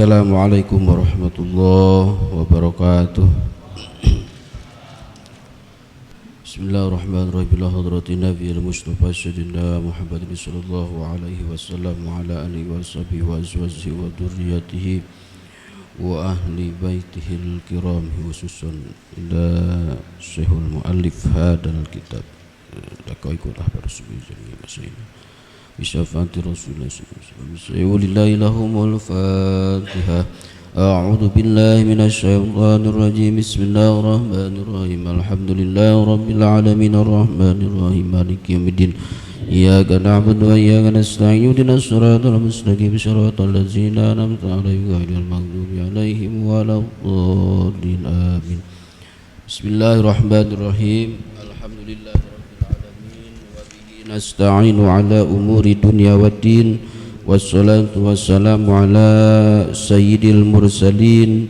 Assalamualaikum warahmatullahi wabarakatuh. Bismillahirrahmanirrahim. Ila hadratin Nabiyil Mustafa Sayyidina Muhammadin sallallahu alaihi wasallam wa ala alihi wa sahbihi wa azwajihi wa dzurriyyatihi wa ahli baitihil kiram, khususan ila Syekhul Muallif hadzal kitab Daqaiqul Ahbar Subhanahu wa ta'ala bisyafaati Rasulullah sallallahu alaihi wasallam. Walillahi lahumul Fatihah. A'udzu billahi minasy syaithanir rajim. Bismillahirrahmanirrahim. Alhamdulillahi rabbil alamin arrahmanir rahim maliki yaumiddin. Iyyaka na'budu wa iyyaka nasta'in. Ihdinas siratal mustaqim siratal ladzina an'amta 'alaihim ghairil maghdubi 'alaihim waladdallin. Amin. Bismillahirrahmanirrahim. Alhamdulillahi nasta'inu ala umuri dunya waddin, wassalatu wassalamu ala sayyidil mursalin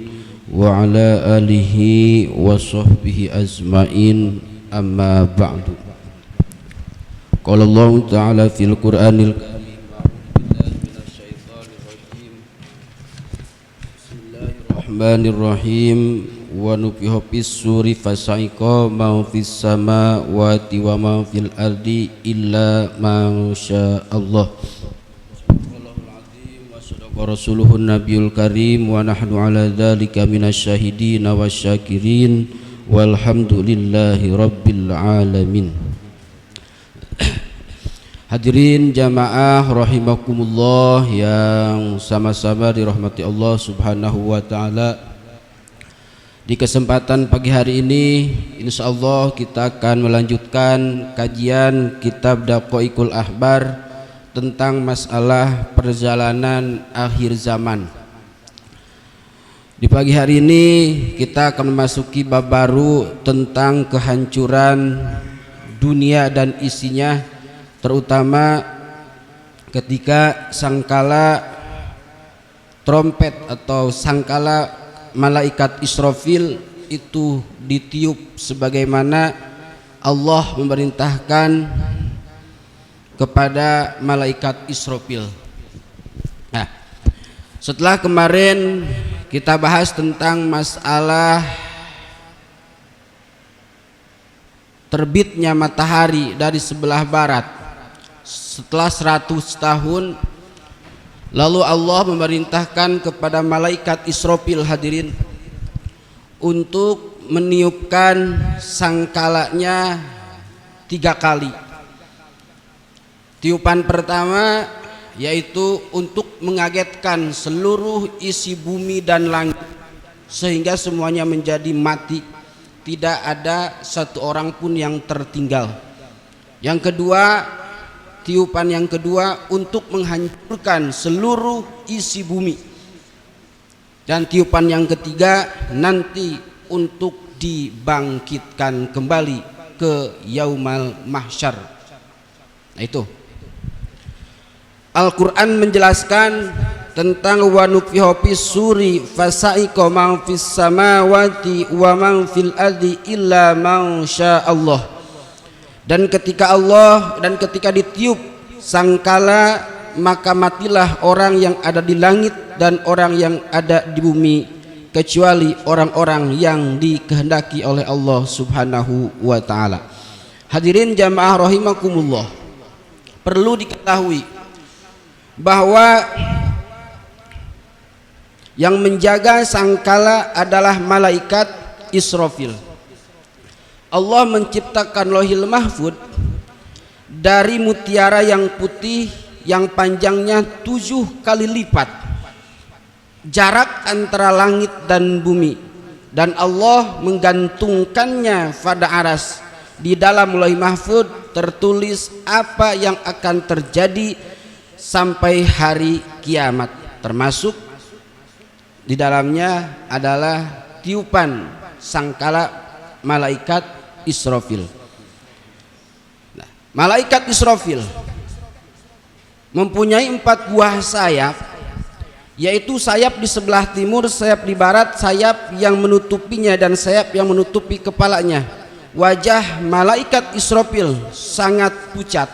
wa ala alihi wa sahbihi azma'in, amma ba'du. Qala Allah ta'ala fil Qur'anil Karim, a'udzu billahi minasy syaithanir rajim. Bismillahirrahmanirrahim. Wa nufiha fis suri fasa'iqa ma fis samawati wa ma fil ardi illa ma syaa Allah. Subhanallahul azim wa sadaqa rasuluhun nabiyul karim wa nahnu ala dzalika minasy syahidin wasyakirin walhamdulillahi rabbil alamin. Hadirin jamaah rahimakumullah yang sama-sama dirahmati Allah Subhanahu wa taala. Di kesempatan pagi hari ini insyaallah kita akan melanjutkan kajian kitab Daqaiqul Ahbar tentang masalah perjalanan akhir zaman. Di pagi hari ini kita akan memasuki bab baru tentang kehancuran dunia dan isinya, terutama ketika sangkala trompet atau sangkala malaikat Israfil itu ditiup sebagaimana Allah memerintahkan kepada malaikat Israfil. Nah, setelah kemarin kita bahas tentang masalah terbitnya matahari dari sebelah barat setelah 100 tahun, lalu Allah memerintahkan kepada malaikat Israfil, hadirin, untuk meniupkan sangkalanya 3 kali. Tiupan pertama yaitu untuk mengagetkan seluruh isi bumi dan langit sehingga semuanya menjadi mati, tidak ada satu orang pun yang tertinggal. Yang kedua, tiupan yang kedua untuk menghancurkan seluruh isi bumi. Dan tiupan yang ketiga nanti untuk dibangkitkan kembali ke yaumal mahsyar. Nah, itu Al-Quran menjelaskan tentang wa nufiha fis suri fasa'iqa man fis samawati wa man fil ardi illa man syaa Allah. Dan ketika ditiup sangkala, maka matilah orang yang ada di langit dan orang yang ada di bumi, kecuali orang-orang yang dikehendaki oleh Allah Subhanahu wa ta'ala. Hadirin jamaah rahimakumullah, perlu diketahui bahwa yang menjaga sangkala adalah malaikat Israfil. Allah menciptakan Lauhil Mahfud dari mutiara yang putih yang panjangnya 7 kali lipat jarak antara langit dan bumi, dan Allah menggantungkannya pada aras. Di dalam Lauhil Mahfud tertulis apa yang akan terjadi sampai hari kiamat, termasuk di dalamnya adalah tiupan sangkala malaikat Israfil. Nah, malaikat Israfil mempunyai 4 buah sayap, yaitu sayap di sebelah timur, sayap di barat, sayap yang menutupinya dan sayap yang menutupi kepalanya. Wajah malaikat Israfil sangat pucat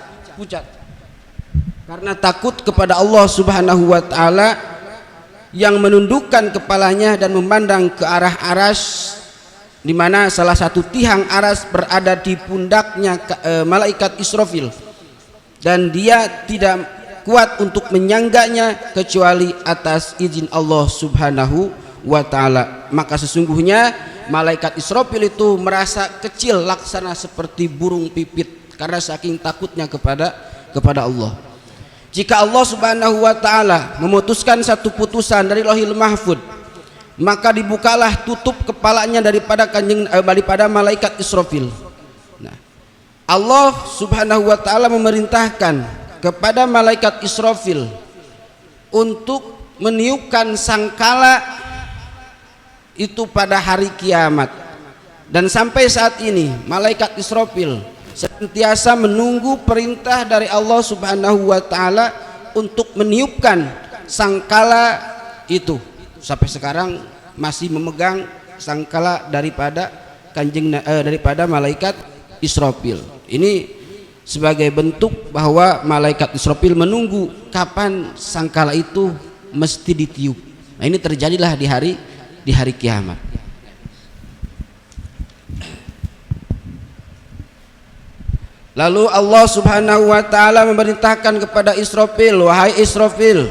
karena takut kepada Allah Subhanahu wa ta'ala yang menundukkan kepalanya dan memandang ke arah aras, di mana salah satu tiang aras berada di pundaknya malaikat Israfil, dan dia tidak kuat untuk menyangganya kecuali atas izin Allah Subhanahu wa ta'ala. Maka sesungguhnya malaikat Israfil itu merasa kecil laksana seperti burung pipit karena saking takutnya kepada Allah. Jika Allah Subhanahu wa ta'ala memutuskan satu putusan dari Lauhil Mahfud, maka dibukalah tutup kepalanya daripada malaikat Israfil. Nah, Allah Subhanahu wa ta'ala memerintahkan kepada malaikat Israfil untuk meniupkan sangkala itu pada hari kiamat. Dan sampai saat ini malaikat Israfil senantiasa menunggu perintah dari Allah Subhanahu wa ta'ala untuk meniupkan sangkala itu. Sampai sekarang masih memegang sangkala daripada daripada malaikat Israfil. Ini sebagai bentuk bahwa malaikat Israfil menunggu kapan sangkala itu mesti ditiup. Nah, ini terjadilah di hari kiamat. Lalu Allah Subhanahu wa ta'ala memerintahkan kepada Israfil, wahai Israfil,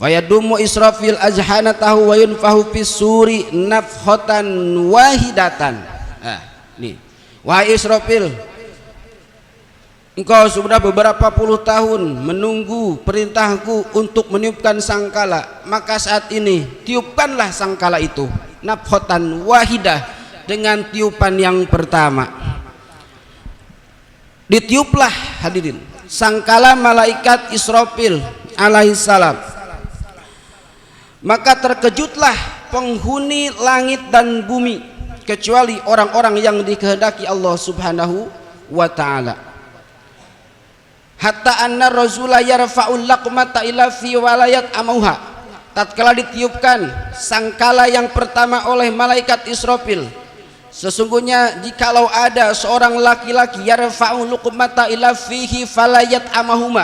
fayadumu Israfil ajhanatahu wa yunfahu fis suri nafkhatan wahidatan. Nih, wahai Israfil, engkau sudah beberapa puluh tahun menunggu perintahku untuk meniupkan sangkala, maka saat ini tiupkanlah sangkala itu nafkhatan wahidah, dengan tiupan yang pertama. Ditiuplah hadirin sangkala malaikat Israfil alaihissalam, maka terkejutlah penghuni langit dan bumi kecuali orang-orang yang dikehendaki Allah Subhanahu wa ta'ala. Hatta anna rasula yarfa'ul laqmata ila fi walayat amauha, tatkala ditiupkan sangkala yang pertama oleh malaikat Israfil, sesungguhnya jikalau ada seorang laki-laki yarfa'u luqmata ila fihi falayat amahuma,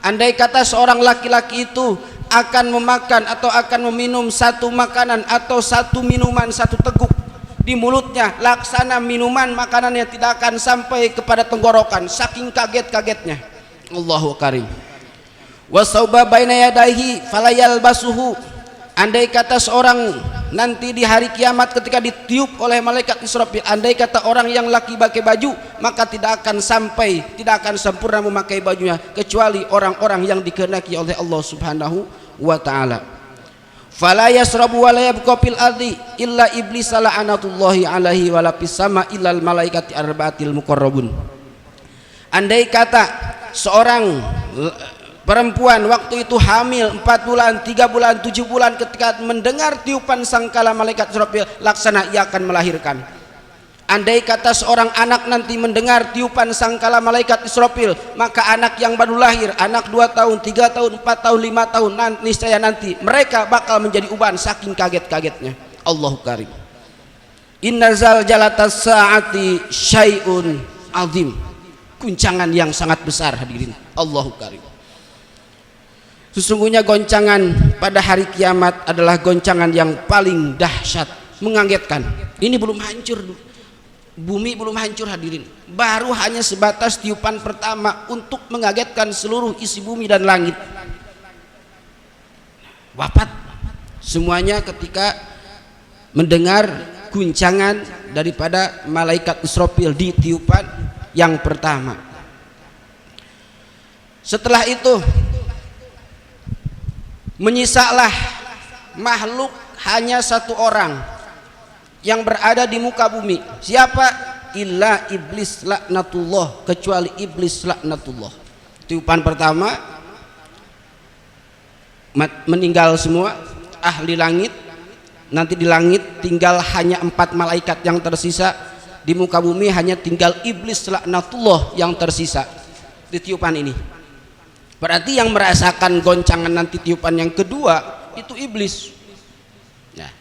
andai kata seorang laki-laki itu akan memakan atau akan meminum satu makanan atau satu minuman, satu teguk di mulutnya, laksana minuman makanannya tidak akan sampai kepada tenggorokan saking kaget-kagetnya. Allahu karim. Wasauba baina yadaihi falayal basuhu, andai kata seorang nanti di hari kiamat ketika ditiup oleh malaikat Israfil, andai kata orang yang laki pakai baju, maka tidak akan sempurna memakai bajunya kecuali orang-orang yang dikehendaki oleh Allah Subhanahu wa ta'ala. Fala yasrabu wa la yabqa fil ardi illa iblis la'anatullahi alaihi wa la fis sama illal malaikati arba'atil muqarrabun. Andai kata seorang perempuan waktu itu hamil 4 bulan, 3 bulan, 7 bulan, ketika mendengar tiupan sangkala malaikat Israfil, laksana ia akan melahirkan. Andai kata seorang anak nanti mendengar tiupan sangkala malaikat Israfil, maka anak yang baru lahir, anak 2 tahun, 3 tahun, 4 tahun, 5 tahun, niscaya nanti mereka bakal menjadi uban saking kaget-kagetnya. Allahu karim. Inna zalzalatas saati syai'un azim, guncangan yang sangat besar hadirin. Allahu karim. Sesungguhnya goncangan pada hari kiamat adalah goncangan yang paling dahsyat, mengagetkan. Ini belum hancur, bumi belum hancur hadirin, baru hanya sebatas tiupan pertama untuk mengagetkan seluruh isi bumi dan langit. Wafat semuanya ketika mendengar guncangan daripada malaikat Israfil di tiupan yang pertama. Setelah itu menyisalah makhluk hanya satu orang yang berada di muka bumi. Siapa? Illa iblis laknatullah, kecuali iblis laknatullah. Tiupan pertama meninggal semua ahli langit. Nanti di langit tinggal hanya 4 malaikat yang tersisa, di muka bumi hanya tinggal iblis laknatullah yang tersisa di tiupan ini. Berarti yang merasakan goncangan nanti tiupan yang kedua itu iblis. Nah,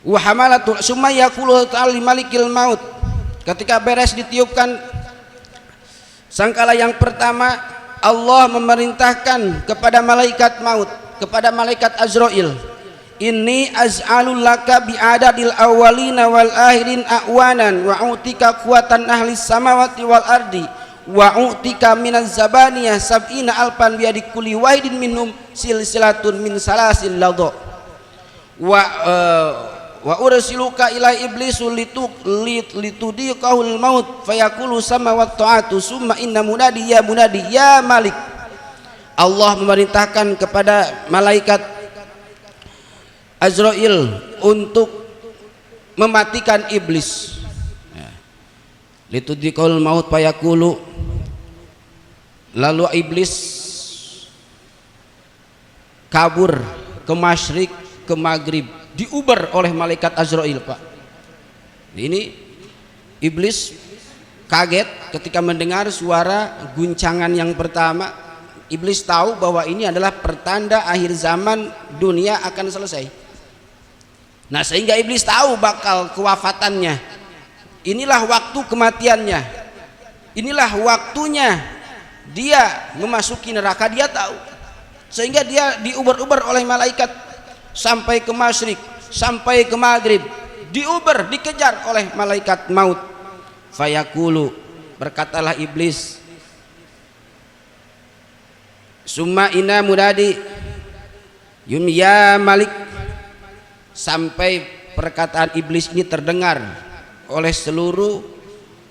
wa hamalatul summa yaqulu ta'ala malikil maut, ketika beres ditiupkan sangkala yang pertama, Allah memerintahkan kepada malaikat maut, kepada malaikat Azrail, inni az'alul laka bi'adadil awwalina wal akhirin a'wanan wa u'tika kuwatan ahlis samawati wal ardi wa u'tika minaz zabaniyah sab'ina alpan biadi kulli wahidin minhum silsilatun min salasil ladha wa ursiluka ila iblisu litudiqahul maut fayaqulu sama wa ta'atu summa inna munadi ya malik. Allah memerintahkan kepada malaikat Azrail untuk mematikan iblis. Litudiqahul maut fayaqulu, lalu iblis kabur ke masyrik ke maghrib, diuber oleh malaikat Azrail, Pak. Ini iblis kaget ketika mendengar suara guncangan yang pertama. Iblis tahu bahwa ini adalah pertanda akhir zaman, dunia akan selesai. Nah, sehingga iblis tahu bakal kewafatannya. Inilah waktu kematiannya. Inilah waktunya dia memasuki neraka, dia tahu. Sehingga dia diuber-uber oleh malaikat sampai ke masyrik, sampai ke maghrib, diuber, dikejar oleh malaikat maut. Fayaqulu, berkatalah iblis, summa inna mudadi ya malik, sampai perkataan iblis ini terdengar oleh seluruh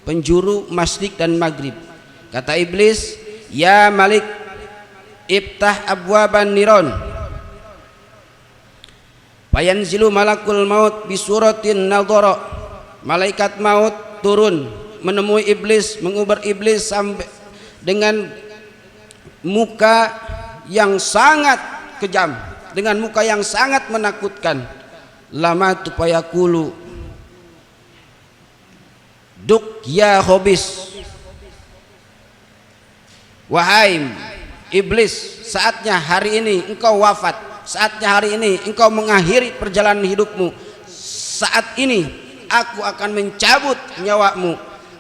penjuru masyrik dan maghrib. Kata iblis, ya malik iftah abwaban niron fayanzilu malakul maut bisuratin nadhara. Malaikat maut turun menemui iblis, menguber iblis sampai dengan muka yang sangat kejam, dengan muka yang sangat menakutkan. Lama tupayakulu duk ya hobis, wahai iblis, saatnya hari ini engkau wafat, saatnya hari ini engkau mengakhiri perjalanan hidupmu. Saat ini aku akan mencabut nyawamu.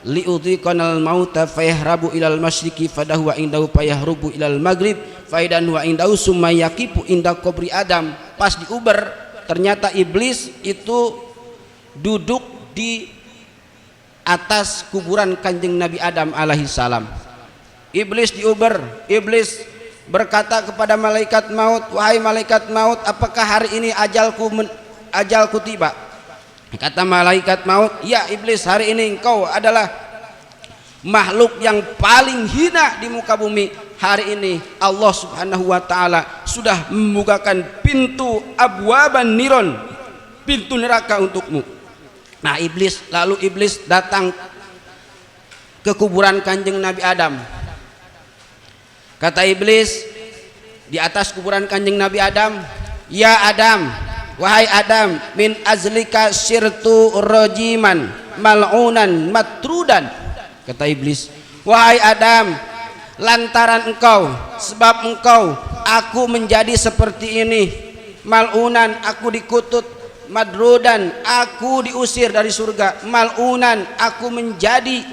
Liudhiqanal mauta fayahrabu ilal masyriqi fadahu wa indahu fayahrubu ilal maghrib faidan wa indahu summa yaqifu inda qabri Adam. Pas diuber, ternyata iblis itu duduk di atas kuburan kanjeng Nabi Adam alaihi salam. Iblis diuber, iblis berkata kepada malaikat maut, wahai malaikat maut, apakah hari ini ajalku tiba? Kata malaikat maut, ya iblis, hari ini engkau adalah makhluk yang paling hina di muka bumi. Hari ini Allah subhanahu wa ta'ala sudah membukakan pintu abwaban niron, pintu neraka untukmu. Nah, lalu iblis datang ke kuburan kanjeng Nabi Adam. Kata iblis di atas kuburan kanjeng Nabi Adam, ya Adam, wahai Adam, min azlika sirtu rojiman mal'unan matrudan. Kata iblis, wahai Adam, lantaran engkau, sebab engkau, aku menjadi seperti ini. Mal'unan, aku dikutuk. Madrudan, aku diusir dari surga. Mal'unan, aku menjadi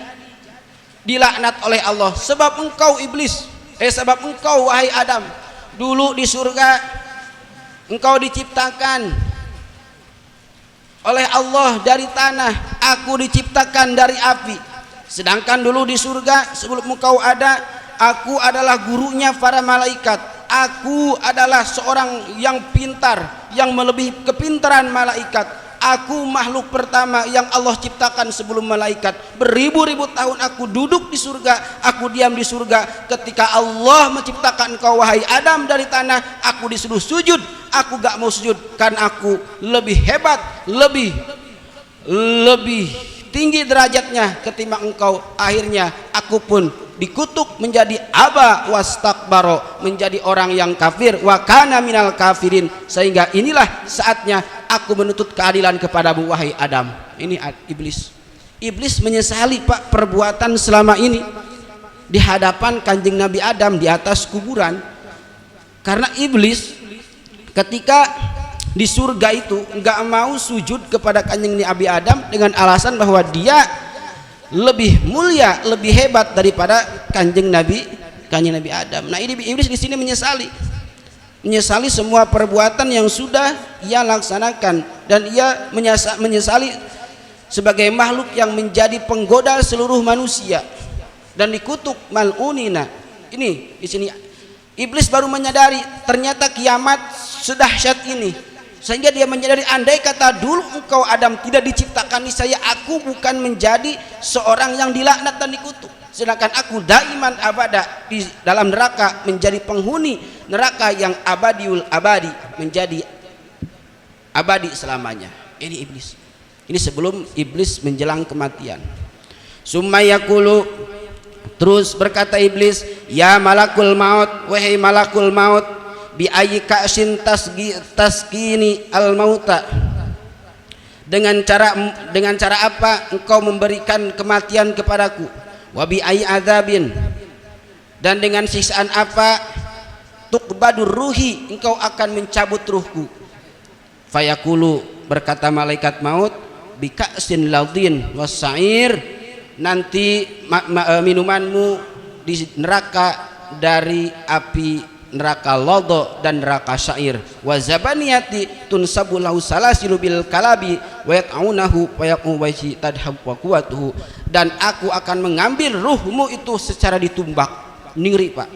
dilaknat oleh Allah. Sebab engkau iblis, sebab engkau wahai Adam, dulu di surga engkau diciptakan oleh Allah dari tanah, aku diciptakan dari api. Sedangkan dulu di surga sebelum engkau ada, aku adalah gurunya para malaikat. Aku adalah seorang yang pintar, yang melebihi kepintaran malaikat. Aku makhluk pertama yang Allah ciptakan sebelum malaikat. Beribu-ribu tahun aku duduk di surga, aku diam di surga. Ketika Allah menciptakan engkau wahai Adam dari tanah, aku disuruh sujud. Aku gak mau sujud karena aku lebih hebat, lebih tinggi derajatnya ketimbang engkau. Akhirnya aku pun dikutuk menjadi aba wastakbaro, menjadi orang yang kafir, wa kana minal kafirin. Sehingga inilah saatnya aku menuntut keadilan kepadamu wahai Adam. Ini iblis. Iblis menyesali Pak perbuatan selama ini di hadapan kanjeng Nabi Adam di atas kuburan. Karena iblis ketika di surga itu enggak mau sujud kepada kanjeng Nabi Adam dengan alasan bahwa dia lebih mulia, lebih hebat daripada kanjeng Nabi Kanjeng Nabi Adam. Nah ini iblis di sini menyesali semua perbuatan yang sudah ia laksanakan, dan ia menyesali sebagai makhluk yang menjadi penggoda seluruh manusia dan dikutuk mal'unina. Ini di sini iblis baru menyadari ternyata kiamat sedahsyat ini, sehingga dia menyadari andai kata dulu engkau Adam tidak diciptakan, niscaya aku bukan menjadi seorang yang dilaknat dan dikutuk, sedangkan aku daiman abada di dalam neraka, menjadi penghuni neraka yang abadiul abadi, menjadi abadi selamanya. Ini iblis. Ini sebelum iblis menjelang kematian. Summayakulu, terus berkata iblis, ya malakul maut, wahai malakul maut, bi ayyi ka'sin taskini al mauta, dengan cara apa engkau memberikan kematian kepadaku, wa bi ayyi adzabin, dan dengan siksaan apa tuqbadur ruhi, engkau akan mencabut ruhku. Fayaqulu, berkata malaikat maut, bi ka'sin ladin was-sa'ir, nanti minumanmu di neraka dari api neraka lodo dan neraka syair. Wa zabaniyati tunsabu lahu salasilu bil kalabi wa yat'unahu wa yaquwaji tadhab wa quwatuhu, dan aku akan mengambil ruhmu itu secara ditumbak. Ngeri Pak,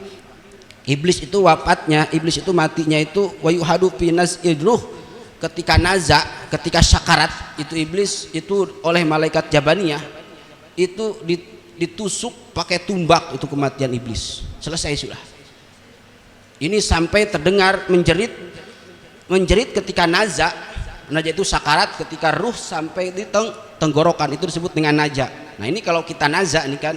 iblis itu wafatnya, iblis itu matinya itu wa yuhadu fi naz'il ruh, ketika naza, ketika syakarat itu iblis itu oleh malaikat Jabaniyah itu ditusuk pakai tumbak, itu kematian iblis. Selesai sudah. Ini sampai terdengar menjerit ketika naza itu sakarat, ketika ruh sampai di tenggorokan, itu disebut dengan naja. Nah ini kalau kita naza, ini kan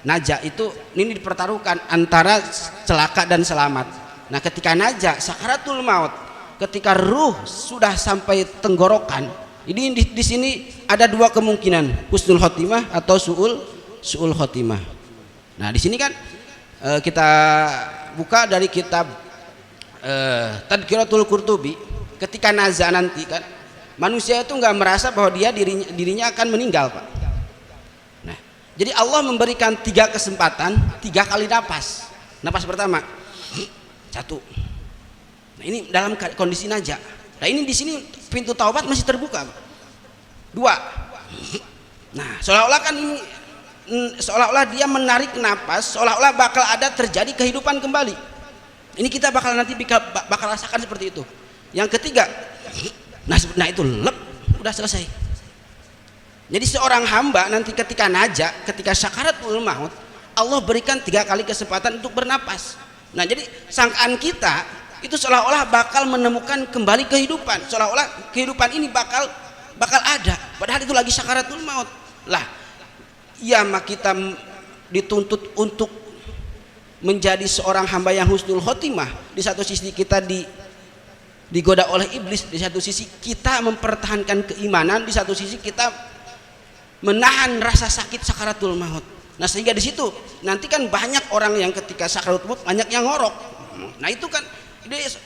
naja itu ini dipertaruhkan antara celaka dan selamat. Nah ketika naja sakaratul maut, ketika ruh sudah sampai tenggorokan, ini di sini ada dua kemungkinan, husnul khotimah atau su'ul khotimah. Nah di sini kan kita buka dari kitab Tadkiratul Qurtubi, ketika naza nanti kan manusia itu nggak merasa bahwa dirinya akan meninggal Pak. Nah jadi Allah memberikan 3 kesempatan, 3 kali napas. Napas pertama 1. Nah ini dalam kondisi naja. Nah ini di sini pintu taubat masih terbuka Pak. 2. Nah seolah-olah kan ini, seolah-olah dia menarik napas, seolah-olah bakal ada terjadi kehidupan kembali. Ini kita bakal nanti bakal rasakan seperti itu. Yang ketiga, nah itu lep, udah selesai. Jadi seorang hamba nanti ketika naja, ketika syakaratul maut, Allah berikan 3 kali kesempatan untuk bernapas. Nah jadi sangkaan kita itu seolah-olah bakal menemukan kembali kehidupan, seolah-olah kehidupan ini bakal ada, padahal itu lagi syakaratul maut. Lah ya maka kita dituntut untuk menjadi seorang hamba yang husnul khotimah. Di satu sisi kita digoda oleh iblis, di satu sisi kita mempertahankan keimanan, di satu sisi kita menahan rasa sakit sakaratul maut. Nah sehingga di situ nanti kan banyak orang yang ketika sakaratul maut banyak yang ngorok. Nah itu kan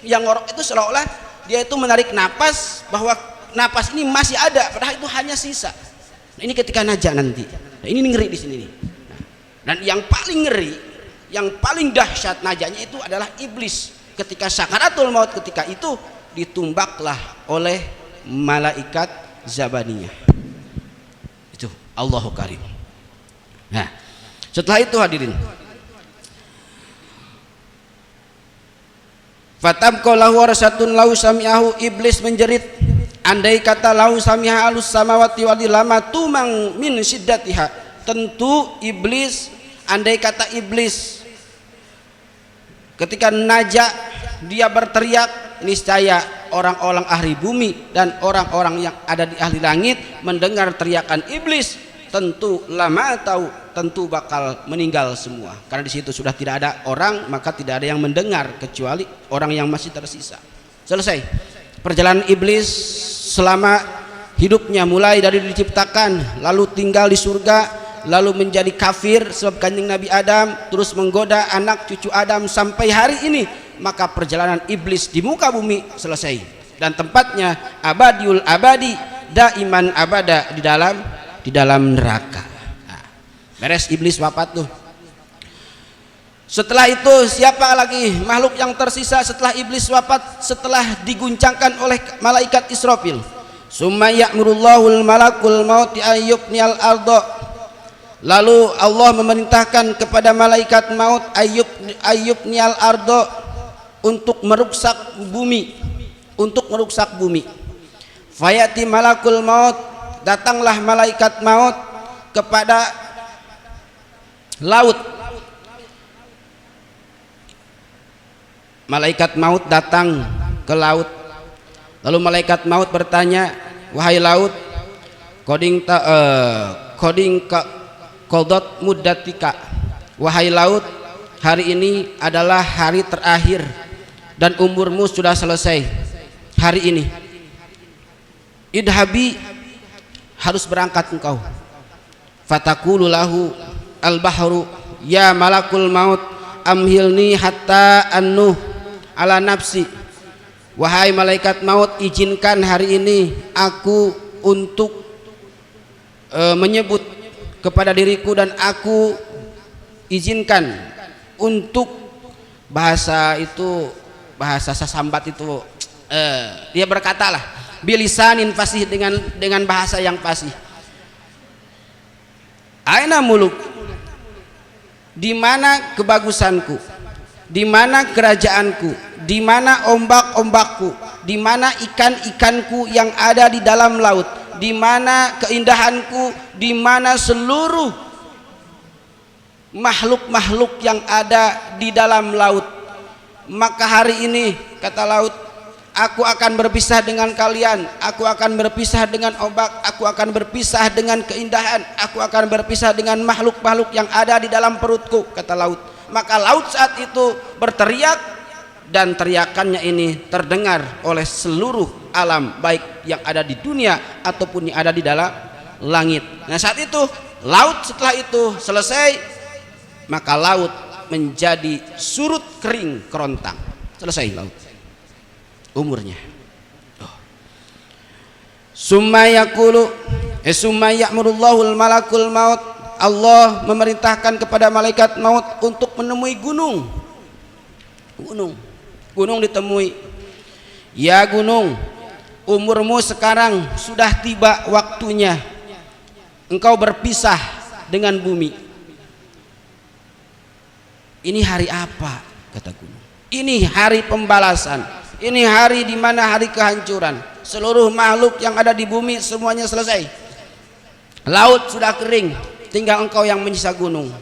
yang ngorok itu seolah-olah dia itu menarik napas, bahwa napas ini masih ada padahal itu hanya sisa. Nah, ini ketika naja nanti. Nah, ini ngeri di sini nih. Nah, dan yang paling ngeri, yang paling dahsyat najanya itu adalah iblis. Ketika sakaratul maut, ketika itu ditumbaklah oleh malaikat Zabaniyah. Itu Allahu Karim. Nah, setelah itu hadirin, fatabqalahu warasatun lau sami'ahu, iblis menjerit, andai kata lau samiha alus samawati wal lama tumang min siddatiha. Tentu iblis, andai kata iblis ketika naja dia berteriak, niscaya orang-orang ahli bumi dan orang-orang yang ada di ahli langit mendengar teriakan iblis, tentu lama tahu, tentu bakal meninggal semua. Karena di situ sudah tidak ada orang, maka tidak ada yang mendengar kecuali orang yang masih tersisa. Selesai perjalanan iblis selama hidupnya, mulai dari diciptakan, lalu tinggal di surga, lalu menjadi kafir sebab kanjeng Nabi Adam, terus menggoda anak cucu Adam sampai hari ini. Maka perjalanan iblis di muka bumi selesai, dan tempatnya abadiul abadi, daiman abada, di dalam neraka. Nah, beres iblis wafat tuh. Setelah itu siapa lagi makhluk yang tersisa setelah iblis wafat, setelah diguncangkan oleh malaikat Israfil? Summa ya'murullahul malakul mauti ayyubniyal ardo. Lalu Allah memerintahkan kepada malaikat maut ayyubniyal ardo untuk meruksak bumi, Fayati malakul maut, datanglah malaikat maut kepada laut. Malaikat maut datang ke laut. Lalu malaikat maut bertanya, wahai laut, koding kodot muddatika, wahai laut, hari ini adalah hari terakhir dan umurmu sudah selesai hari ini. Idhabi, harus berangkat engkau. Fatakulu lahu al-bahru, ya malakul maut, amhilni hatta annuh ala nafsi. Wahai malaikat maut, izinkan hari ini aku untuk menyebut kepada diriku, dan aku izinkan untuk bahasa sasambat itu, dia berkatalah bilisanin fasih, dengan bahasa yang fasih. Aina muluk, di mana kebagusanku, di mana kerajaanku, di mana ombak-ombakku, di mana ikan-ikanku yang ada di dalam laut, di mana keindahanku, di mana seluruh makhluk-makhluk yang ada di dalam laut. Maka hari ini, kata laut, aku akan berpisah dengan kalian, aku akan berpisah dengan ombak, aku akan berpisah dengan keindahan, aku akan berpisah dengan makhluk-makhluk yang ada di dalam perutku, kata laut. Maka laut saat itu berteriak, dan teriakannya ini terdengar oleh seluruh alam, baik yang ada di dunia ataupun yang ada di dalam langit. Nah saat itu laut, setelah itu selesai, maka laut menjadi surut kering kerontang. Selesai laut umurnya. Summa ya'murullahul malakul maut, Allah memerintahkan kepada malaikat maut untuk menemui gunung ditemui. Ya gunung, umurmu sekarang sudah tiba waktunya engkau berpisah dengan bumi. Ini hari apa? Kata gunung, ini hari pembalasan, ini hari di mana hari kehancuran. Seluruh makhluk yang ada di bumi semuanya selesai. Laut sudah kering, tinggal engkau yang menyisa gunung.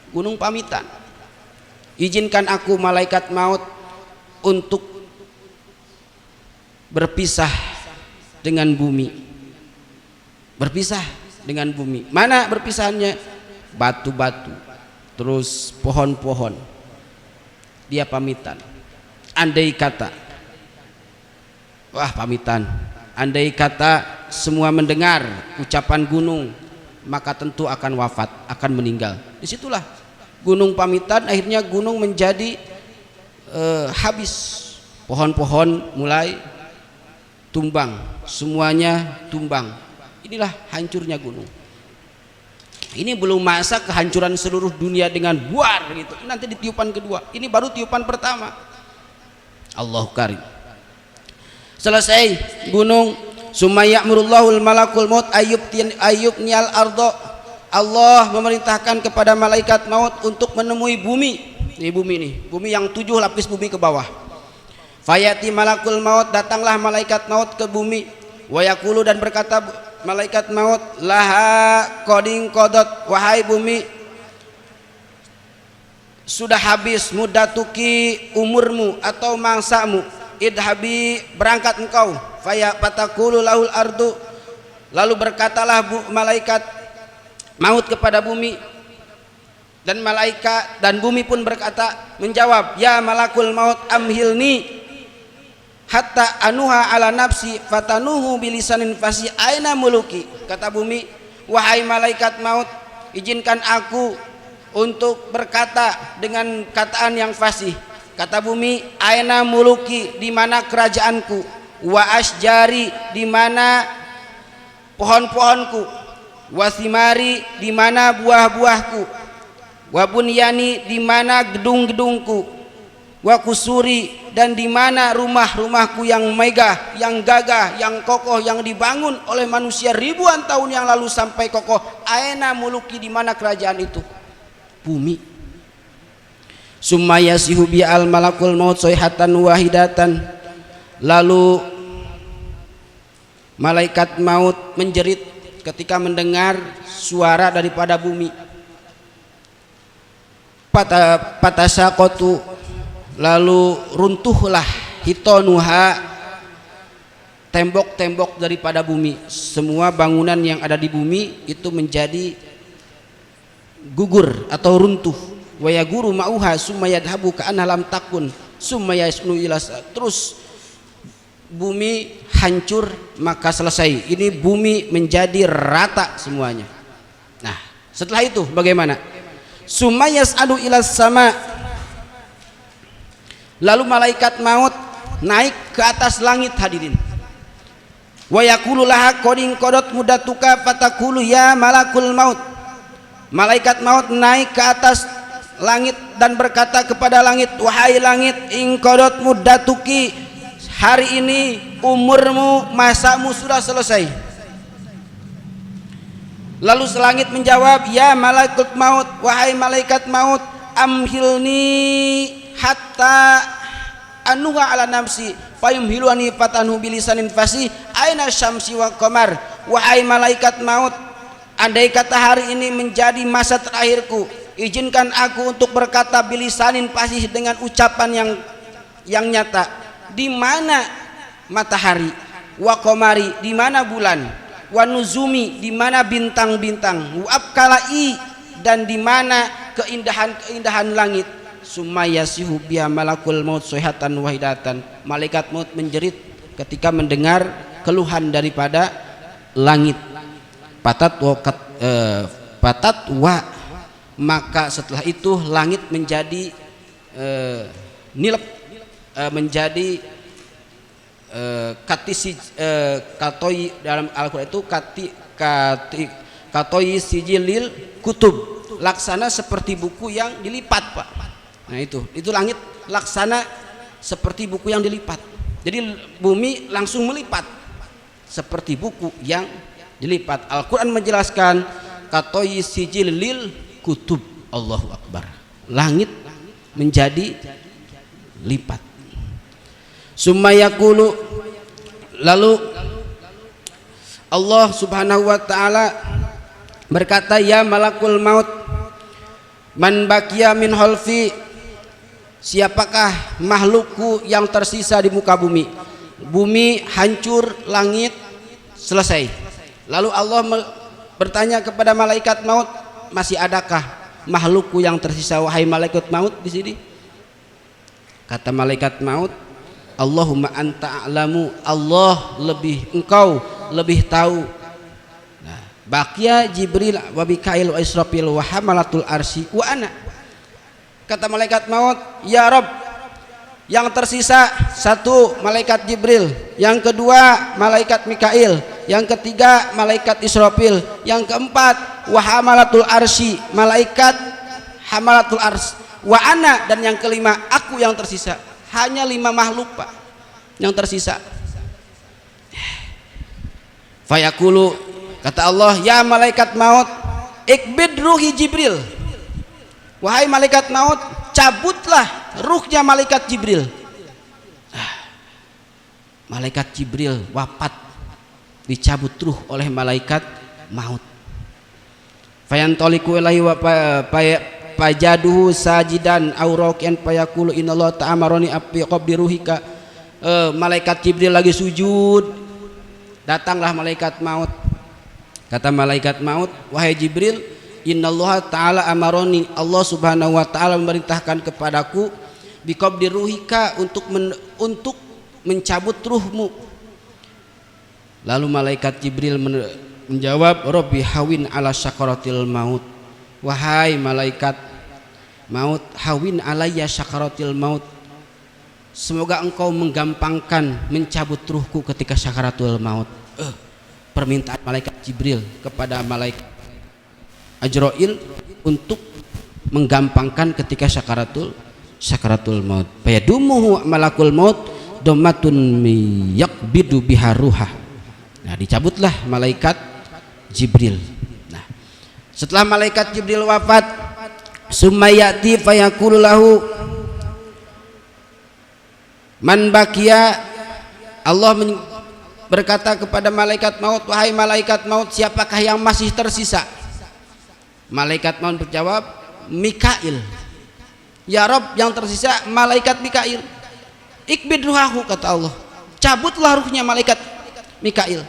Gunung pamitan, izinkan aku malaikat maut untuk berpisah dengan bumi. Berpisah dengan bumi. Mana berpisahnya? Batu-batu, terus pohon-pohon. Dia pamitan. Andai kata, wah pamitan, andai kata semua mendengar ucapan gunung, maka tentu akan wafat, akan meninggal. Disitulah gunung pamitan, akhirnya gunung menjadi habis, pohon-pohon mulai tumbang, semuanya tumbang. Inilah hancurnya gunung. Ini belum masa kehancuran seluruh dunia dengan buar gitu, nanti di tiupan kedua, ini baru tiupan pertama. Allahu karim. Selesai gunung, summa ya'murullahul malakul maut ayyubniyal ardo. Allah memerintahkan kepada malaikat maut untuk menemui bumi. Ini bumi, nih bumi yang 7 lapis bumi ke bawah. Fayati malakul maut, datanglah malaikat maut ke bumi. Wa yaqulu, dan berkata malaikat maut, laha qading qadot, wahai bumi, sudah habis muddatuki, umurmu atau mangsamu. Idhabi, berangkat engkau. Fataqulu lahul ardu, lalu berkatalah malaikat maut kepada bumi, dan malaikat dan bumi pun berkata, menjawab, ya malakul maut amhilni hatta anuha ala nafsi fatanuhu bilisanin fasi aina muluki. Kata bumi, wahai malaikat maut, izinkan aku untuk berkata dengan kataan yang fasih. Kata bumi, aina muluki, di mana kerajaanku, wa asjari, di mana pohon-pohonku, wa thimari, di mana buah-buahku, wa bunyani, di mana gedung-gedungku, wa kusuri, dan di mana rumah-rumahku yang megah, yang gagah, yang kokoh, yang dibangun oleh manusia ribuan tahun yang lalu sampai kokoh. Aina muluki, di mana kerajaan itu? Bumi. Summa yasihu bi al malakul maut sayhatan wahidatan, lalu malaikat maut menjerit ketika mendengar suara daripada bumi. Patasaqatu, lalu runtuhlah hitonuha, tembok-tembok daripada bumi. Semua bangunan yang ada di bumi itu menjadi gugur atau runtuh. Wa yaguru ma'uha summa yadhabu ka'anna lam takun summa yasnu ila, terus bumi hancur maka selesai. Ini bumi menjadi rata semuanya. Nah, setelah itu bagaimana? Summa yas'adu ila sama, lalu malaikat maut naik ke atas langit hadirin. Wa yaqulu laha qadin qadat mudatuka fatakulu ya malakul maut. Malaikat maut naik ke atas langit dan berkata kepada langit, wahai langit, in qadat mudatuki, hari ini umurmu, masamu sudah selesai. Lalu selangit menjawab, ya malaikat maut, wahai malaikat maut, amhilni hatta anuha ala nafsi fayumhiluni fatanhu bilisanin fasih aina syamsi wa qamar. Wahai malaikat maut, andai kata hari ini menjadi masa terakhirku, izinkan aku untuk berkata bilisanin fasih, dengan ucapan yang nyata. Di mana matahari, wa qamari, di mana bulan, wa nuzumi, di mana bintang-bintang, wa abkalai, dan di mana keindahan-keindahan langit. Summa yasihu biha malakul maut sayhatan wahidatan, malaikat maut menjerit ketika mendengar keluhan daripada langit. Patat wa, maka setelah itu langit menjadi nilep, menjadi katoi, dalam Al-Quran itu katoi sijilil kutub, laksana seperti buku yang dilipat, Pak. Nah itu langit laksana seperti buku yang dilipat. Jadi bumi langsung melipat seperti buku yang dilipat. Al-Quran menjelaskan katoi sijilil kutub. Allahu Akbar. Langit menjadi lipat. Summa yaqulu, lalu Allah Subhanahu wa taala berkata, ya malakul maut, man baqiya min khalfi, siapakah makhlukku yang tersisa di muka bumi? Bumi hancur, langit selesai. Lalu Allah bertanya kepada malaikat maut, masih adakah makhlukku yang tersisa wahai malaikat maut di sini? Kata malaikat maut, Allahumma anta a'lamu, Allah engkau lebih tahu. Nah, baqiya Jibril wa Mikail wa Israfil wa hamalatul arsy wa ana. Kata malaikat maut, ya Rob, yang tersisa satu malaikat Jibril, yang kedua malaikat Mikail, yang ketiga malaikat Israfil, yang keempat wa hamalatul arsy, malaikat hamalatul arsy, wa ana, dan yang kelima aku yang tersisa. Hanya 5 makhluk, Pak, yang tersisa. Fayaqulu, kata Allah, ya malaikat maut, ikbid ruhi Jibril, wahai malaikat maut, cabutlah ruhnya malaikat Jibril. Malaikat Jibril wafat, dicabut ruh oleh malaikat maut. Fayantoliku ilaihi wa fajaduhu sajidan aw raqian fayaqulu innallaha ta'amarani api qabdi ruhika. Malaikat Jibril lagi sujud, datanglah malaikat maut. Kata malaikat maut, wahai Jibril, innallaha ta'ala amaroni, Allah Subhanahu wa taala memerintahkan kepadaku biqabdi ruhika, untuk mencabut ruhmu. Lalu malaikat Jibril menjawab, Rabbi hawin ala syakaratil maut, wahai malaikat maut, hawin alayya syakaratil maut, semoga engkau menggampangkan mencabut ruhku ketika syakaratul maut. Permintaan malaikat Jibril kepada malaikat Ajrail untuk menggampangkan ketika syakaratul maut. Fayadumuhu malakul maut domatun yaqbidu biha ruhah. Nah, dicabutlah malaikat Jibril. Nah, setelah malaikat Jibril wafat, sumayati fayaqulu lahu man baqiya. Allah berkata kepada malaikat maut, wahai malaikat maut, siapakah yang masih tersisa? Malaikat maut berjawab, Mikail. Ya Rob, yang tersisa malaikat Mikail. Ikbid ruhahu, kata Allah, cabutlah ruhnya malaikat Mikail.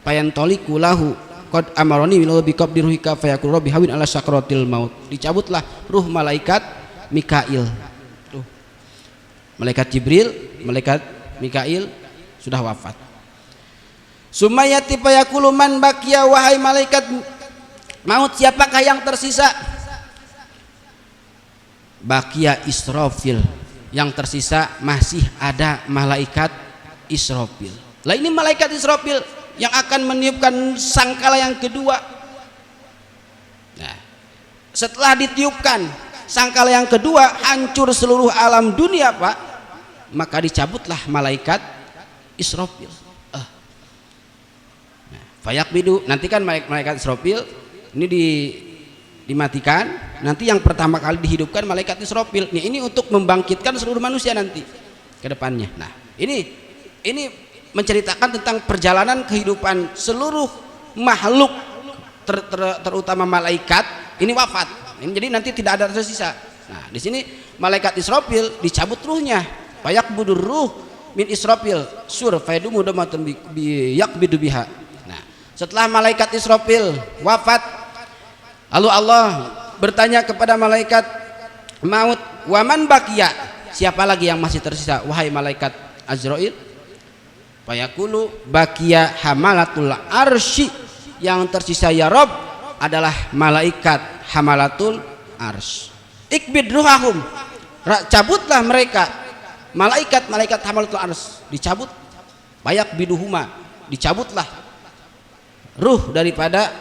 Fayantoliku lahu qad amaroni minal biqabdi ruhika fayaqul rabbi hawin ala sakratil maut. Dicabutlah ruh malaikat Mikail. Tuh. Malaikat Jibril, malaikat Mikail sudah wafat. Sumayati fayaqulu man baqiya, wahai malaikat maut, siapakah yang tersisa? Baqiya Israfil, yang tersisa masih ada malaikat Israfil. Lah ini malaikat Israfil yang akan meniupkan sangkala yang kedua. Nah, setelah ditiupkan sangkala yang kedua, hancur seluruh alam dunia, Pak. Maka dicabutlah malaikat Israfil. Nah, fayaqbidu, nanti kan malaikat Israfil ini dimatikan, nanti yang pertama kali dihidupkan malaikat Israfil. Nih, ini untuk membangkitkan seluruh manusia nanti ke depannya. Nah, ini menceritakan tentang perjalanan kehidupan seluruh makhluk, terutama malaikat ini wafat. Ini jadi nanti tidak ada tersisa. Nah, di sini malaikat Israfil dicabut ruhnya. Fayaqbudur ruh min Israfil sur fayadumu damatun yaqbidu biha. Nah, setelah malaikat Israfil wafat, lalu Allah bertanya kepada malaikat maut, waman baqiya, siapa lagi yang masih tersisa wahai malaikat Azrail? Fayaqulu baqiya hamalatul arsy, yang tersisa ya Rob adalah malaikat hamalatul arsy. Ikbid ruhahum, cabutlah mereka malaikat hamalatul arsy, dicabut. Fayaqbiduhuma, dicabutlah ruh daripada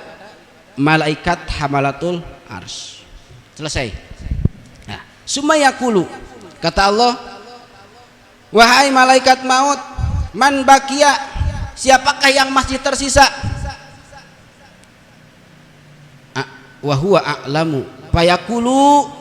malaikat hamalatul arsy. Selesai. Nah, sumayaqulu, kata Allah, wahai malaikat maut, man baqiya, siapakah yang masih tersisa? Wa huwa a'lamu. Fayaqulu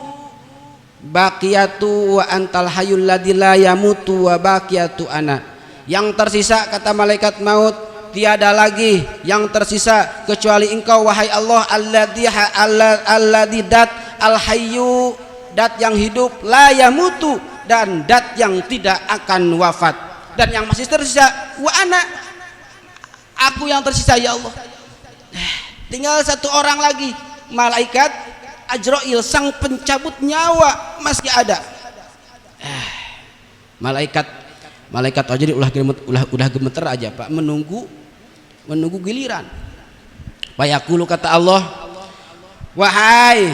baqiyatu wa antal hayyul ladzi la yamutu wa baqiyatu ana. Yang tersisa, kata malaikat maut, tiada lagi yang tersisa kecuali engkau wahai Allah, alladzi dat al hayyu, dat yang hidup, la yamutu, dan dat yang tidak akan wafat. Dan yang masih tersisa wa ana, aku yang tersisa ya Allah. Tinggal satu orang lagi, malaikat Azrail, sang pencabut nyawa masih ada. Malaikat Azrail udah gemeter aja, Pak, menunggu giliran. Fayaqulu, kata Allah, wahai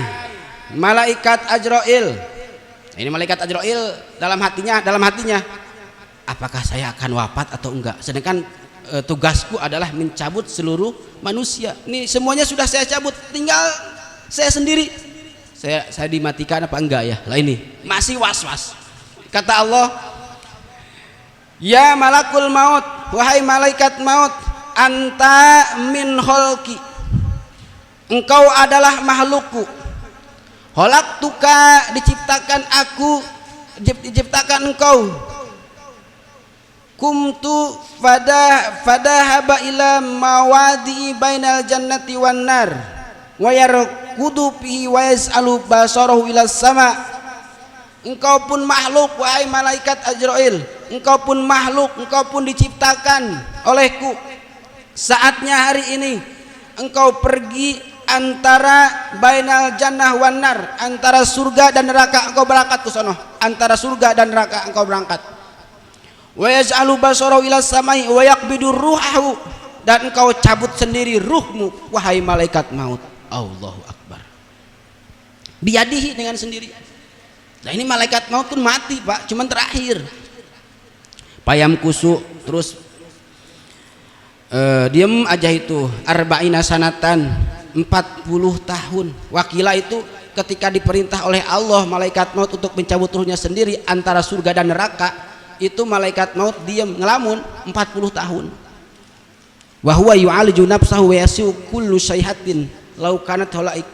malaikat Azrail. Ini malaikat Azrail dalam hatinya, apakah saya akan wafat atau enggak? Sedangkan tugasku adalah mencabut seluruh manusia. Ini semuanya sudah saya cabut, tinggal saya sendiri. Saya dimatikan apa enggak ya? Lah ini masih was-was. Kata Allah, ya malakul maut, wahai malaikat maut, anta min kholqi, engkau adalah makhlukku. Khalaqtuka, diciptakan engkau. Kumtu fadahaba ila mawadi bainal jannati wan nar wa yarqudu fihi wa yas'alu basarahu ila sama. Engkau pun makhluk, wahai malaikat Azrail, engkau pun makhluk, engkau pun diciptakan olehku. Saatnya hari ini engkau pergi antara bainal jannah wan nar, antara surga dan neraka, engkau berangkat ke sono. Antara surga dan neraka engkau berangkat. Wa yaj'alu basarahu ila samai wa yaqbidu ruhahu, dan engkau cabut sendiri ruhmu wahai malaikat maut. Allahu akbar. Biadihi, dengan sendiri. Nah, ini malaikat maut pun mati, Pak, cuman terakhir. Payam kusu, terus diem aja itu arba'ina sanatan, 40 tahun. Wakila itu ketika diperintah oleh Allah malaikat maut untuk mencabut ruhnya sendiri antara surga dan neraka, itu malaikat maut diam ngelamun 40 tahun. Wa huwa yu'aliju nafsahu wa yasiu kullu sayhatin law kanat halaik.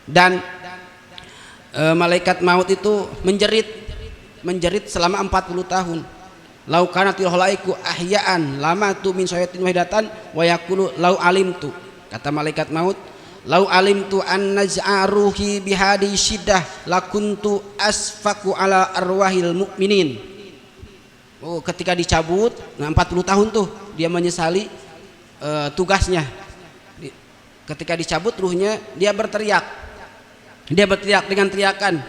Dan malaikat maut itu menjerit selama 40 tahun. Lau kanatil halaiku ahyaan lama tu min sayatin wahidatan wa yaqulu lau alimtu, kata malaikat maut, lau alimtu an naz'a ruhi bihadi syiddah lakuntu asfaku ala arwahil mukminin. Oh, ketika dicabut 40 tahun tuh dia menyesali tugasnya. Ketika dicabut ruhnya dia berteriak dengan teriakan,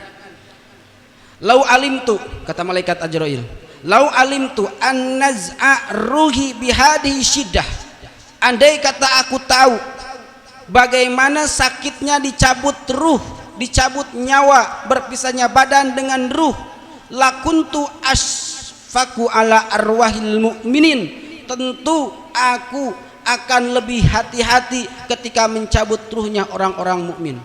lau alimtu, kata malaikat Azrail, lau alimtu an naz'a ruhi bihadihi syiddah, andai kata aku tahu bagaimana sakitnya dicabut ruh, dicabut nyawa, berpisahnya badan dengan ruh, lakuntu asfaku ala arwahil mu'minin, tentu aku akan lebih hati-hati ketika mencabut ruhnya orang-orang mukmin.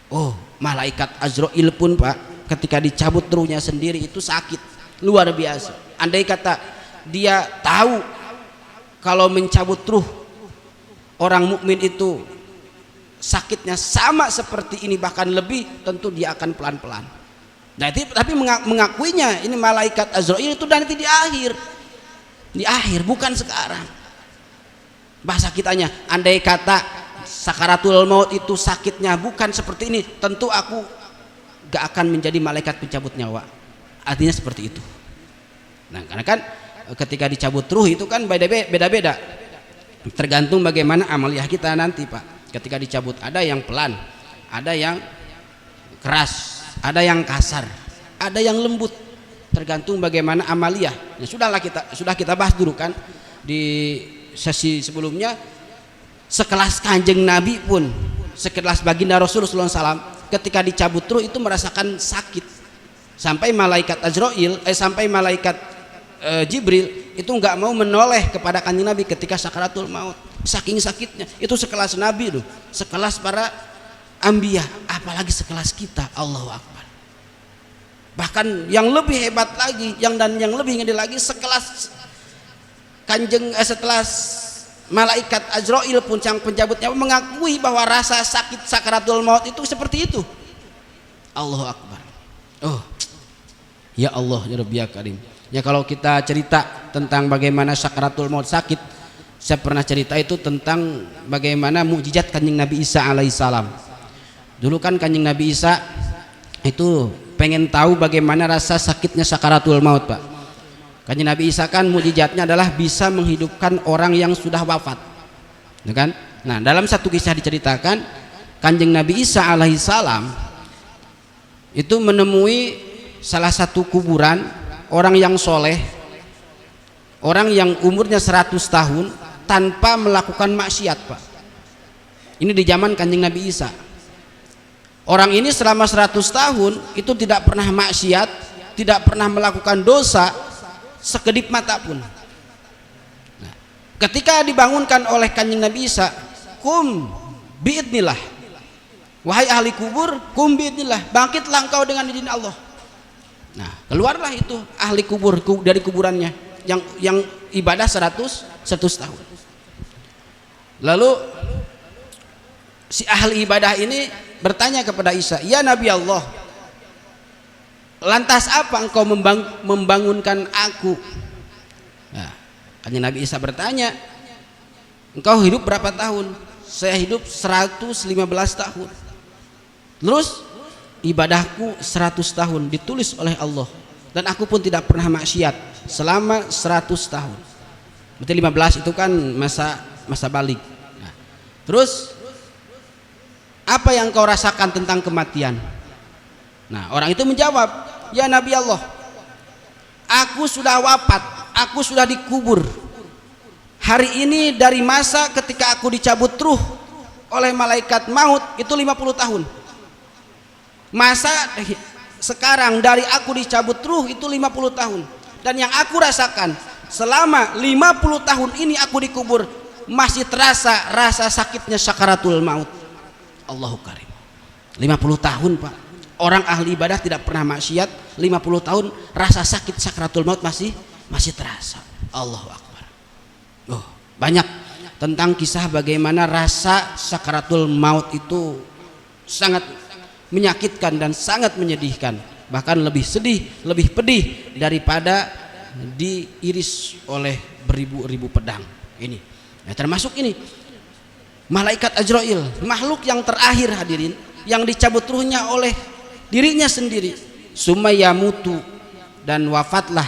Oh, malaikat Azrail pun Pak, ketika dicabut ruhnya sendiri itu sakit luar biasa. Andai kata dia tahu kalau mencabut ruh orang mukmin itu sakitnya sama seperti ini bahkan lebih, tentu dia akan pelan-pelan. Nah, tapi mengakuinya ini malaikat Azrail itu nanti di akhir bukan sekarang. Bahasa kitanya, andai kata sakaratul maut itu sakitnya bukan seperti ini, tentu aku gak akan menjadi malaikat pencabut nyawa. Artinya seperti itu. Nah, karena kan ketika dicabut ruh itu kan beda-beda, tergantung bagaimana amaliah kita nanti Pak. Ketika dicabut ada yang pelan, ada yang keras, ada yang kasar, ada yang lembut, tergantung bagaimana amaliah. Ya, sudah kita bahas dulu kan di sesi sebelumnya. Sekelas kanjeng Nabi pun, sekelas baginda Rasulullah SAW, ketika dicabut ruh itu merasakan sakit. Sampai malaikat Azrail, sampai malaikat Jibril itu nggak mau menoleh kepada kanjeng Nabi ketika sakaratul maut, saking sakitnya. Itu sekelas Nabi loh, sekelas para anbiya, apalagi sekelas kita. Allahu Akbar. Bahkan yang lebih hebat lagi, yang lebih ngeri lagi, sekelas kanjeng setelah malaikat Azrail pun yang pencabutnya mengakui bahwa rasa sakit sakaratul maut itu seperti itu. Allahu Akbar. Oh, ya Allah ya Rabbi ya Karim. Ya, kalau kita cerita tentang bagaimana sakaratul maut sakit, saya pernah cerita itu tentang bagaimana mukjizat kanjeng Nabi Isa alaihissalam. Dulu kan kanjeng Nabi Isa itu pengen tahu bagaimana rasa sakitnya sakaratul maut Pak. Kanjeng Nabi Isa kan mukjizatnya adalah bisa menghidupkan orang yang sudah wafat, ya kan? Nah, dalam satu kisah diceritakan kanjeng Nabi Isa alaihissalam itu menemui salah satu kuburan orang yang soleh, orang yang umurnya 100 tahun tanpa melakukan maksiat Pak. Ini di zaman kanjeng Nabi Isa. Orang ini selama 100 tahun itu tidak pernah maksiat, tidak pernah melakukan dosa sekedip mata pun. Nah, ketika dibangunkan oleh kanjeng Nabi Isa, kum biidnillah, wahai ahli kubur, kum biidnillah, bangkitlah engkau dengan izin Allah. Nah, keluarlah itu ahli kubur dari kuburannya yang ibadah 100 tahun. Lalu si ahli ibadah ini bertanya kepada Isa, ya Nabi Allah, lantas apa engkau membangunkan aku? Nah, kanjeng Nabi Isa bertanya, engkau hidup berapa tahun? Saya hidup 115 tahun. Terus ibadahku 100 tahun ditulis oleh Allah, dan aku pun tidak pernah maksiat selama 100 tahun. Berarti 15 itu kan masa balik. Nah, terus apa yang kau rasakan tentang kematian? Nah, orang itu menjawab, ya Nabi Allah, aku sudah wafat, aku sudah dikubur. Hari ini dari masa ketika aku dicabut ruh oleh malaikat maut itu 50 tahun. Masa sekarang dari aku dicabut ruh itu 50 tahun. Dan yang aku rasakan selama 50 tahun ini aku dikubur, masih terasa rasa sakitnya sakaratul maut. Allahu Karim. tahun Pak, orang ahli ibadah tidak pernah maksiat, 50 tahun rasa sakit sakratul maut masih terasa. Allahu Akbar. Oh, banyak tentang kisah bagaimana rasa sakratul maut itu sangat menyakitkan dan sangat menyedihkan, bahkan lebih sedih, lebih pedih daripada diiris oleh beribu-ribu pedang. Ini termasuk ini malaikat Ajrail, makhluk yang terakhir hadirin, yang dicabut ruhnya oleh dirinya sendiri. Sumayamutu, dan wafatlah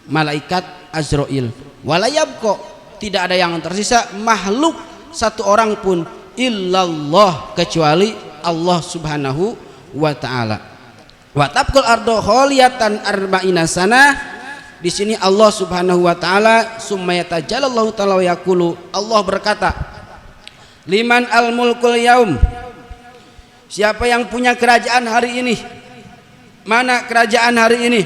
malaikat Ajrail. Walayabqa, tidak ada yang tersisa makhluk satu orang pun illallah, kecuali Allah Subhanahu wa taala. Wa tabqul ardu khaliyatan arba'ina sanah. Di sini Allah Subhanahu wa taala summa yatajallallahu ta'ala yaqulu, Allah berkata, liman al mulkul yaum, siapa yang punya kerajaan hari ini? Mana kerajaan hari ini?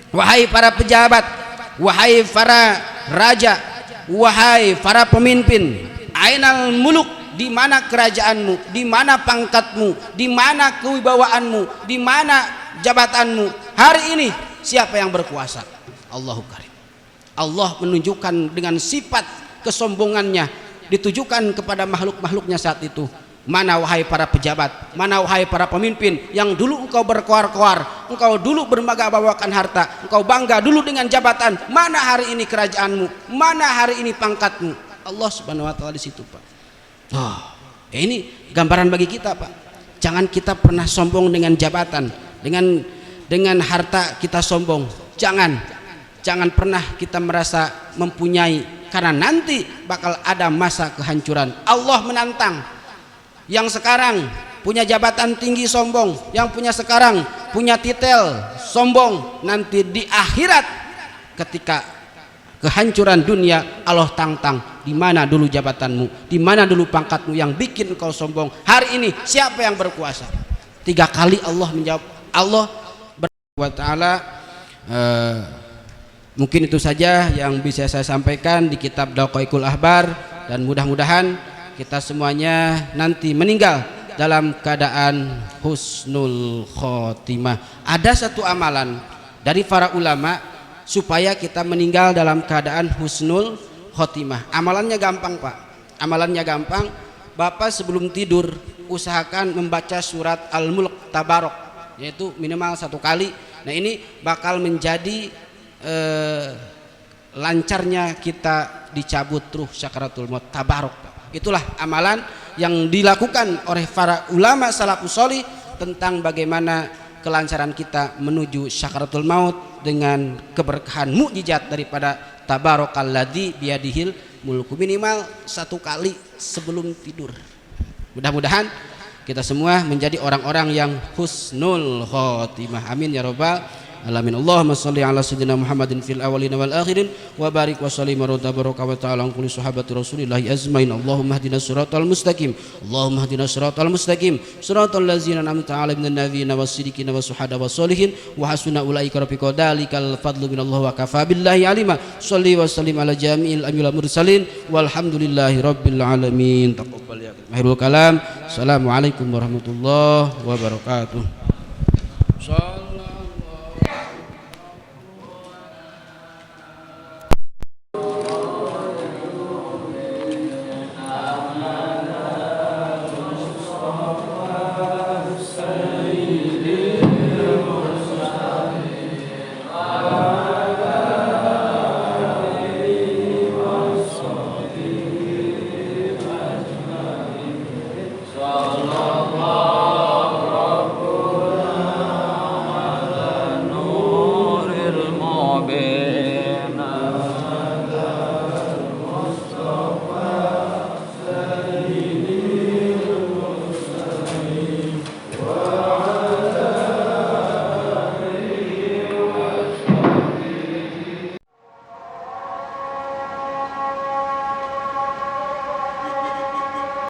Wahai para pejabat, wahai para raja, wahai para pemimpin, ainal muluk, di mana kerajaanmu, di mana pangkatmu, di mana kewibawaanmu, di mana jabatanmu hari ini? Siapa yang berkuasa? Allahu Karim. Allah menunjukkan dengan sifat kesombongannya, ditujukan kepada makhluk-makhluknya saat itu. Mana wahai para pejabat, mana wahai para pemimpin yang dulu engkau berkoar-koar, engkau dulu bermegah-bawakan harta, engkau bangga dulu dengan jabatan, mana hari ini kerajaanmu, mana hari ini pangkatmu? Allah Subhanahu wa taala di situ, Pak. Oh, ini gambaran bagi kita, Pak. Jangan kita pernah sombong dengan jabatan, dengan harta kita sombong. Jangan pernah kita merasa mempunyai, karena nanti bakal ada masa kehancuran. Allah menantang yang sekarang punya jabatan tinggi sombong, yang punya sekarang punya titel sombong. Nanti di akhirat ketika kehancuran dunia, Allah tantang, di mana dulu jabatanmu, di mana dulu pangkatmu yang bikin engkau sombong? Hari ini siapa yang berkuasa? 3 kali Allah menjawab. Allah wa taala. Mungkin itu saja yang bisa saya sampaikan di kitab Daqaiqul Ahbar, dan mudah-mudahan kita semuanya nanti meninggal dalam keadaan husnul khotimah. Ada satu amalan dari para ulama supaya kita meninggal dalam keadaan husnul khotimah. Amalannya gampang, Pak. Amalannya gampang. Bapak sebelum tidur usahakan membaca surat Al-Mulk Tabarok, yaitu minimal 1 kali. Nah, ini bakal menjadi lancarnya kita dicabut ruh sakaratul maut. Tabarok. Itulah amalan yang dilakukan oleh para ulama salafus sholih tentang bagaimana kelancaran kita menuju sakaratul maut dengan keberkahan mukjizat daripada tabarakalladzi biyadihil mulku. Minimal 1 kali sebelum tidur. Mudah-mudahan kita semua menjadi orang-orang yang husnul khotimah. Amin ya rabbal alamin. Allahumma shalli ala sayyidina Muhammadin fil awwalin wal akhirin wa barik wa sallim wa tabaraka wa ta'ala an kulli sahabati Rasulillah azmain. Allahumma hdina siratal mustaqim. Allahumma hdina siratal mustaqim. Siratal ladzina an'amta 'alaihim minan nabiyyin was-siddiqin was-syuhada was-sholihin wa hasuna ulaika rafiqa. Dalikal fadlu minallah wa kafa billahi alima. Shalli wa sallim ala jami'il anbiya'i wal mursalin walhamdulillahi rabbil alamin. Taqabbal ya mahirul kalam. Assalamualaikum warahmatullahi wabarakatuh.